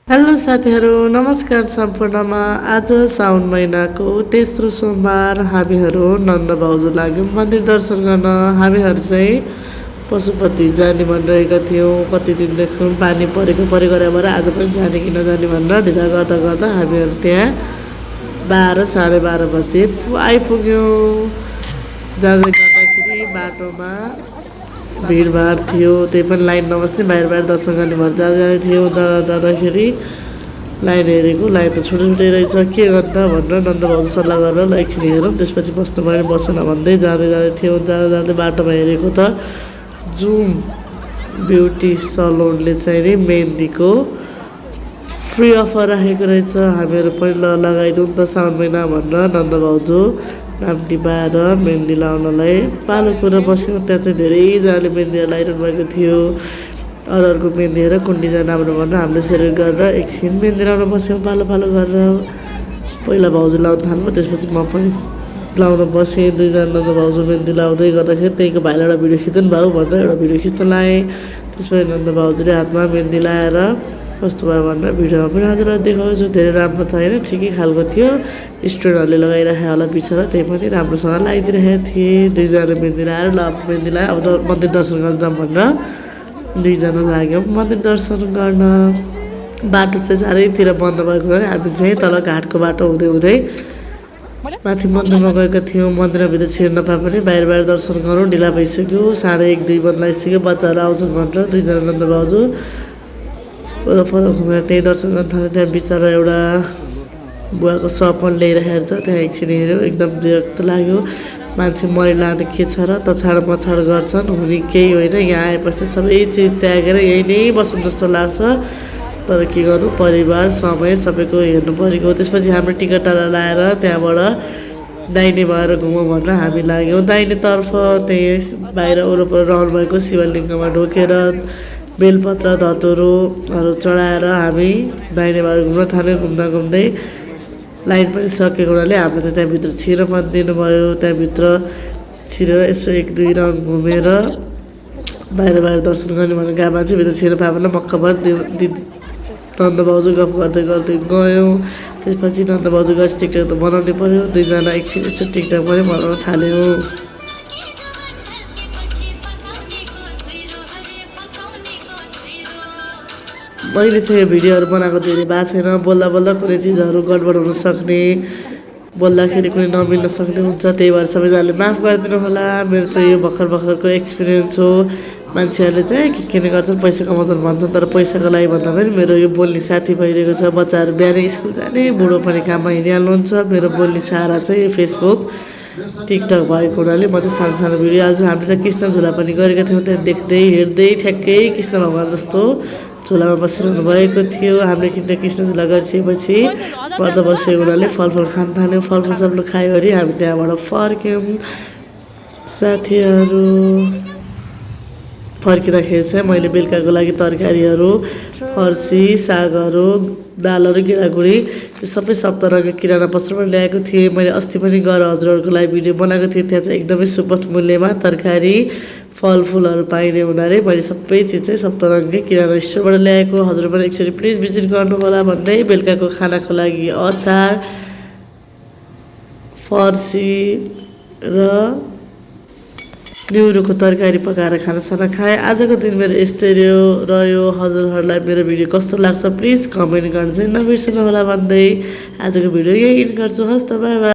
Hello साथीहरू नमस्कार सम्पूर्णमा। आज साउन महिनाको तेस्रो सोमबार हामीहरू नन्द भाउजू लाग्यौँ मन्दिर दर्शन गर्न। हामीहरू चाहिँ पशुपति जाने भनिरहेका थियौँ। कति दिनदेखि पानी परेको भएर आज पनि जाने कि नजाने भनेर ढिला गर्दा गर्दा हामीहरू त्यहाँ 12 साढे 12 बजे आइपुग्यौँ। जाँदै गर्दाखेरि बाटोमा भिडभाड थियो, त्यही पनि लाइन नबस्ने बाहिर दर्शन गर्ने भएर जाँदै थियो। जाँदाखेरि लाइन हेरेको, लाइन त छुट्टै रहेछ, के गर्दा भनेर नन्द भाउजू सल्लाह गरेर ल एकछिन हेरौँ त्यसपछि बस्नु पऱ्यो बसेन भन्दै जाँदै थियो। जाँदै बाटोमा हेरेको त जुम ब्युटी सलोनले चाहिँ नि मेहन्दीको फ्री अफर राखेको रहेछ। हामीहरू पनि लगाइदिउँ त साउन महिना भनेर नन्द भाउजू नाम टिपाएर मेहन्दी लाउनलाई पालो कुरा बस्यौँ। त्यहाँ चाहिँ धेरैजनाले मेहन्दीहरू लगाइरहनु भएको थियो। अरूहरूको मेहन्दी हेरेर कुन डिजाइन राम्रो भनेर हामीले सेलेक्ट गरेर एकछिन मेहन्दी लाउन बस्यौँ पालो गरेर। पहिला भाउजू लाउन थाल्नु, त्यसपछि म पनि लाउन बसेँ। दुईजना नन्द भाउजू मेहन्दी लाउँदै गर्दाखेरि त्यहीको भाइलाई एउटा भिडियो खिच्नु भाउ भनेर एउटा भिडियो खिच्न लाएँ। त्यसपछि नन्द भाउजूले हातमा मेहन्दी लाएर कस्तो भयो भनेर भिडियोमा पनि हजुरलाई देखाउँछु। धेरै राम्रो त होइन, ठिकै खालको थियो। स्टुडेन्टहरूले लगाइराखेको होला बिचरा, त्यही पनि राम्रोसँग लगाइदिइरहेको थिएँ। दुईजना मेहन्दी लाएर ल मेहन्दी लगायो, अब मन्दिर दर्शन गर्न जाऊँ भनेर दुईजना लाग्यौँ मन्दिर दर्शन गर्न। बाटो चाहिँ चारैतिर बन्द भएको भने हामी चाहिँ तल घाटको बाटो हुँदै माथि मन्दिरमा गएका थियौँ। मन्दिरभित्र छिर्न नपाए पनि बाहिर दर्शन गरौँ, ढिला भइसक्यो। 1:30-2 बज्लाइसक्यो। बच्चाहरू आउँछन् भनेर दुईजना नन्द भाउजू वरपर घुमेर त्यही दर्शन गर्न थाल्यो। त्यहाँ बिचरा एउटा बुवाको सपन ल्याइरहेको छ, त्यहाँ एकछिन हेऱ्यो, एकदम विरक्त लाग्यो। मान्छे मरिलाने के छ र तछाड मछाड गर्छन्, हुने केही होइन। यहाँ आएपछि सबै चिज त्यागेर यहीँ नै बस्नु जस्तो लाग्छ। तर के गर्नु, परिवार समय सबैको हेर्नु परेको। त्यसपछि हाम्रो टिकटला लाएर त्यहाँबाट दाहिने भएर घुमौँ भनेर हामी लाग्यौँ दाहिनेतर्फ। त्यही बाहिर वरपर रहनु भएको शिवलिङ्गमा ढोकेर बेलपत्र धतुरोहरू चढाएर हामी दाहिने भएर घुम्न थाल्यौँ। घुम्दै लाइन पनि सकेको हुनाले हामीले चाहिँ त्यहाँभित्र छिर्न पनि दिनुभयो। त्यहाँभित्र छिरेर यसो 1-2 राउन्ड घुमेर बाहिर दर्शन गर्ने भनेर गएको मान्छेभित्र छिर्न पायो भने मक्कभर नन्द भाउजू गफ गर्दै गयौँ। त्यसपछि नन्द भाउजू गएपछि टिकटक त बनाउनै पऱ्यो। दुईजना एकछिन यसो टिकटक पनि बनाउन थाल्यौँ। मैले चाहिँ यो भिडियोहरू बनाएको धेरै भएको छैन। बोल्दा कुनै चिजहरू गडबड हुनसक्ने, बोल्दाखेरि कुनै नमिल्न सक्ने हुन्छ, त्यही भएर सबैजनाले माफ गरिदिनु होला। मेरो चाहिँ यो भर्खरको एक्सपिरियन्स हो। मान्छेहरूले चाहिँ के गर्छन्, पैसा कमाउँछन् भन्छन्, तर पैसाको लागि भन्दा पनि मेरो यो बोल्ने साथी भइरहेको छ। बच्चाहरू बिहानै स्कुल जाने, बुढो पनि काममा हिँडिहाल्नुहुन्छ। मेरो बोल्ने सहारा चाहिँ यो फेसबुक टिकटक भएको हुनाले म चाहिँ सानो भिडियो आज हामीले चाहिँ कृष्ण झुला पनि गरेका थियौँ। त्यहाँ देख्दै हेर्दै ठ्याक्कै कृष्ण भगवान जस्तो झुलामा बसिरहनु भएको थियो। हामीले किन कृष्ण झुला गरिसकेपछि व्रत बसेको हुनाले फलफुल खान थाल्यौँ। फलफुल सबले खायो अरे हामी त्यहाँबाट फर्क्यौँ। साथीहरू फर्किँदाखेरि चाहिँ मैले बेलुकाको लागि तरकारीहरू, फर्सी, सागहरू, दालहरू, गेडागुडी यो सबै सप्तरङ्गी किराना पसलबाट ल्याएको थिएँ। मैले अस्ति पनि गएर हजुरहरूको लागि भिडियो बनाएको थिएँ। त्यहाँ चाहिँ एकदमै सुपथ मूल्यमा तरकारी फलफुलहरू पाइने हुनाले मैले सबै चिज चाहिँ सप्तरङ्गी किराना स्टोरबाट ल्याएको। हजुर पनि एकचोटि प्लिज भिजिट गर्नु होला भन्दै बेलुकाको खानाको लागि अचार, फर्सी र न्युरोको तरकारी पकाएर खानासाना खाएँ। आजको दिन मेरो यस्तै रह्यो। हजुरहरूलाई मेरो भिडियो कस्तो लाग्छ प्लिज कमेन्ट गर्न चाहिँ नबिर्सनु होला भन्दै आजको भिडियो यही एन्ड गर्छु। हस् त, बाई बाई।